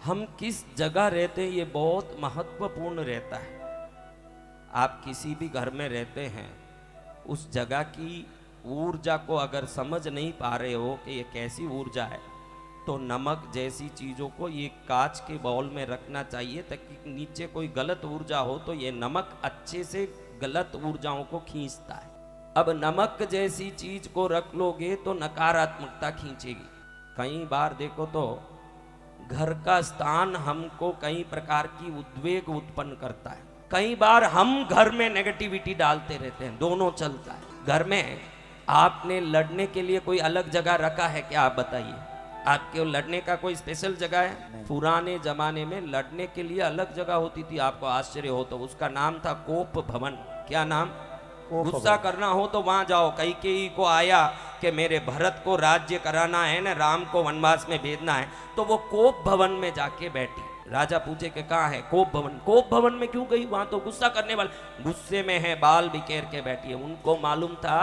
हम किस जगह रहते हैं ये बहुत महत्वपूर्ण रहता है। आप किसी भी घर में रहते हैं, उस जगह की ऊर्जा को अगर समझ नहीं पा रहे हो कि ये कैसी ऊर्जा है, तो नमक जैसी चीज़ों को ये कांच के बाउल में रखना चाहिए, ताकि नीचे कोई गलत ऊर्जा हो तो ये नमक अच्छे से गलत ऊर्जाओं को खींचता है। अब नमक जैसी चीज को रख लोगे तो नकारात्मकता खींचेगी। कई बार देखो तो घर का स्थान हमको कई प्रकार की उद्वेग उत्पन्न करता है। कई बार हम घर में नेगेटिविटी डालते रहते हैं, दोनों चलता है। घर में आपने लड़ने के लिए कोई अलग जगह रखा है क्या? आप बताइए, आपके लड़ने का कोई स्पेशल जगह है? पुराने जमाने में लड़ने के लिए अलग जगह होती थी, आपको आश्चर्य हो तो उसका नाम था कोप भवन। क्या नाम? गुस्सा करना हो तो वहां जाओ। कैकेयी को आया कि मेरे भरत को राज्य कराना है ना, राम को वनवास में भेजना है, तो वो कोप भवन में जाके बैठी। राजा पूछे कि कहाँ है? कोप भवन। कोप भवन में क्यों गई? वहां तो गुस्सा करने वाले गुस्से में है, बाल बिखेर के बैठी है। उनको मालूम था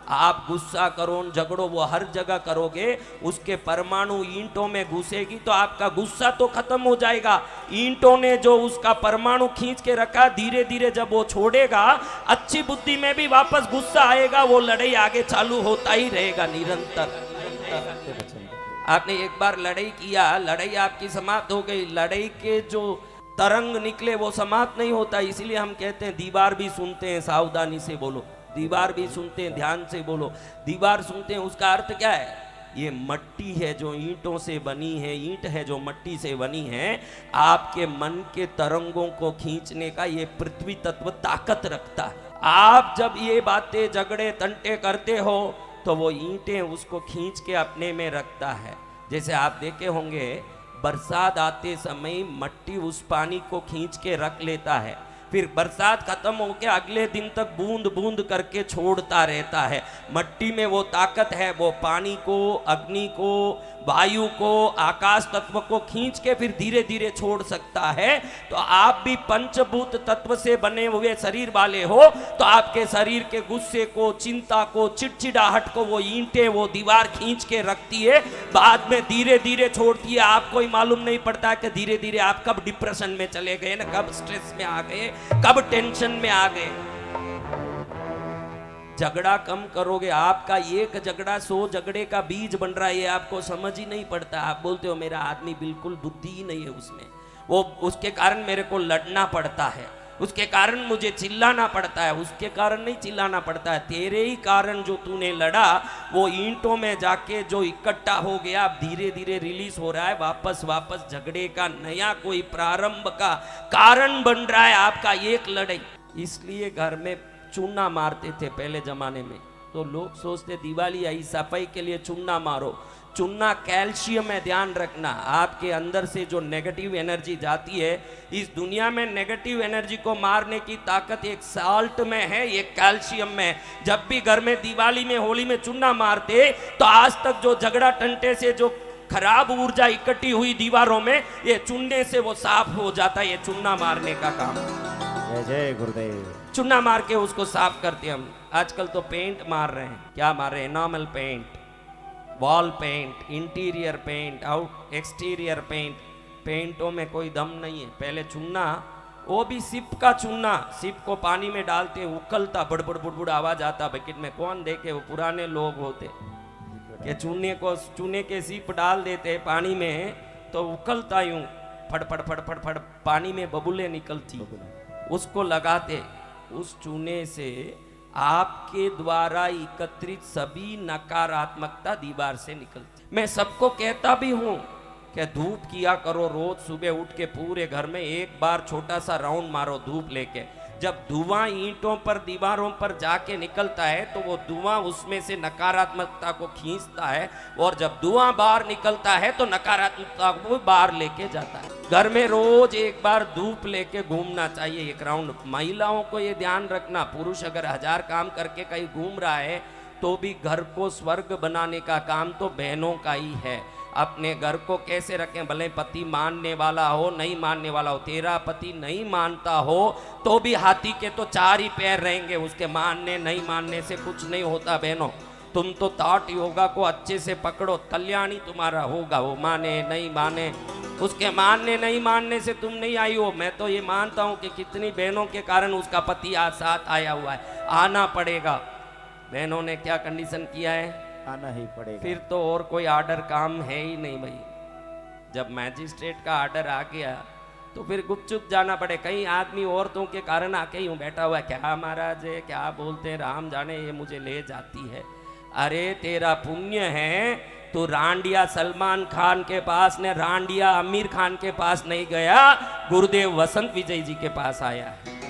आप गुस्सा करो, झगड़ो, वो हर जगह करोगे, उसके परमाणु ईंटों में घुसेगी तो आपका गुस्सा तो खत्म हो जाएगा। ईंटों ने जो उसका परमाणु खींच के रखा, धीरे धीरे जब वो छोड़ेगा, अच्छी बुद्धि में भी वापस गुस्सा आएगा, वो लड़ाई आगे चालू होता ही रहेगा निरंतर। आपने एक बार लड़ाई किया, लड़ाई आपकी समाप्त हो गई, लड़ाई के जो तरंग निकले वो समाप्त नहीं होता। इसीलिए हम कहते हैं दीवार भी सुनते हैं, सावधानी से बोलो। दीवार भी सुनते हैं, ध्यान से बोलो। दीवार सुनते हैं, उसका अर्थ क्या है? ये मट्टी है जो ईंटों से बनी है, ईंट है जो मट्टी से बनी है। आपके मन के तरंगों को खींचने का ये पृथ्वी तत्व ताकत रखता है। आप जब ये बातें झगड़े तंटे करते हो तो वो ईंटें उसको खींच के अपने में रखता है। जैसे आप देखे होंगे, बरसात आते समय मट्टी उस पानी को खींच के रख लेता है, फिर बरसात खत्म होकर अगले दिन तक बूंद बूंद करके छोड़ता रहता है। मट्टी में वो ताकत है, वो पानी को, अग्नि को, वायु को, आकाश तत्व को खींच के फिर धीरे धीरे छोड़ सकता है। तो आप भी पंचभूत तत्व से बने हुए शरीर वाले हो, तो आपके शरीर के गुस्से को, चिंता को, चिड़चिड़ाहट को वो ईंटें, वो दीवार खींच के रखती है, बाद में धीरे धीरे छोड़ती है। आपको ही मालूम नहीं पड़ता कि धीरे धीरे आप कब डिप्रेशन में चले गए ना, कब स्ट्रेस में आ गए, कब टेंशन में आ गए। झगड़ा कम करोगे, आपका एक झगड़ा 100 झगड़े का बीज बन रहा है, ये आपको समझ ही नहीं पड़ता। आप बोलते हो मेरा आदमी बिल्कुल बुद्धि ही नहीं है उसमें, वो उसके कारण मेरे को लड़ना पड़ता है, उसके कारण मुझे चिल्लाना पड़ता है। उसके कारण नहीं चिल्लाना पड़ता है, तेरे ही कारण जो तूने लड़ा वो ईंटों में जाके जो इकट्ठा हो गया, अब धीरे धीरे रिलीज हो रहा है, वापस झगड़े का नया कोई प्रारंभ का कारण बन रहा है आपका एक लड़ाई। इसलिए घर में चूना मारते थे पहले जमाने में, तो लोग सोचते दिवाली आई सफाई के लिए चूना मारो। चूना कैल्शियम है, ध्यान रखना। आपके अंदर से जो नेगेटिव एनर्जी जाती है, इस दुनिया में नेगेटिव एनर्जी को मारने की ताकत एक साल्ट में है, एक कैल्शियम में। जब भी घर में दिवाली में, होली में चूना मारते, तो आज तक जो झगड़ा टंटे से जो खराब ऊर्जा इकट्ठी हुई दीवारों में, ये चूने से वो साफ हो जाता है। ये चूना मारने का काम। जय जय गुरुदेव। चूना मार के उसको साफ करते हम। आजकल तो पेंट मार रहे हैं। क्या मार रहे हैं? Enamel paint, wall paint, interior paint, out exterior paint. पेंटों में कोई दम नहीं है। पहले चूना, वो भी सिप का चूना, सिप को पानी में डालते, उकलता, बड़बड़ बुड़बुड़ आवाज आता बकेट में। कौन देखे? वो पुराने लोग होते कि चूने के सिप डाल देते पानी में, तो उकलता यूं, फड़फड़ फड़फड़ फड़, पानी में बबुले निकलती, उसको लगाते। उस चूने से आपके द्वारा एकत्रित सभी नकारात्मकता दीवार से निकलती। मैं सबको कहता भी हूं कि धूप किया करो, रोज सुबह उठ के पूरे घर में एक बार छोटा सा राउंड मारो धूप लेके। जब धुआं ईंटों पर, दीवारों पर जाके निकलता है, तो वो धुआं उसमें से नकारात्मकता को खींचता है, और जब धुआं बाहर निकलता है तो नकारात्मकता को बाहर लेके जाता है। घर में रोज एक बार धूप लेके घूमना चाहिए, एक राउंड। महिलाओं को ये ध्यान रखना, पुरुष अगर 1000 काम करके कहीं घूम रहा है, तो भी घर को स्वर्ग बनाने का काम तो बहनों का ही है। अपने घर को कैसे रखें, भले पति मानने वाला हो, नहीं मानने वाला हो। तेरा पति नहीं मानता हो तो भी हाथी के तो 4 ही पैर रहेंगे, उसके मानने नहीं मानने से कुछ नहीं होता बहनों। तुम तो ताट योगा को अच्छे से पकड़ो, कल्याणी तुम्हारा होगा। वो माने नहीं माने, उसके मानने नहीं मानने से तुम नहीं आई हो। मैं तो ये मानता हूँ कि कितनी बहनों के कारण उसका पति आज साथ आया हुआ है, आना पड़ेगा। बहनों ने क्या कंडीशन किया है, आना ही पड़ेगा। फिर तो और कोई आर्डर काम है ही नहीं भाई। जब मैजिस्ट्रेट का आर्डर आ गया तो फिर गुपचुप जाना पड़े। कई आदमी औरतों के कारण आके यूं बैठा हुआ है, क्या महाराज है, क्या बोलते हैं, राम जाने ये मुझे ले जाती है। अरे तेरा पुण्य है तो रांडिया सलमान खान के पास ने रांडिया आमिर खान के पास नहीं गया, गुरुदेव वसंत विजय जी के पास आया है।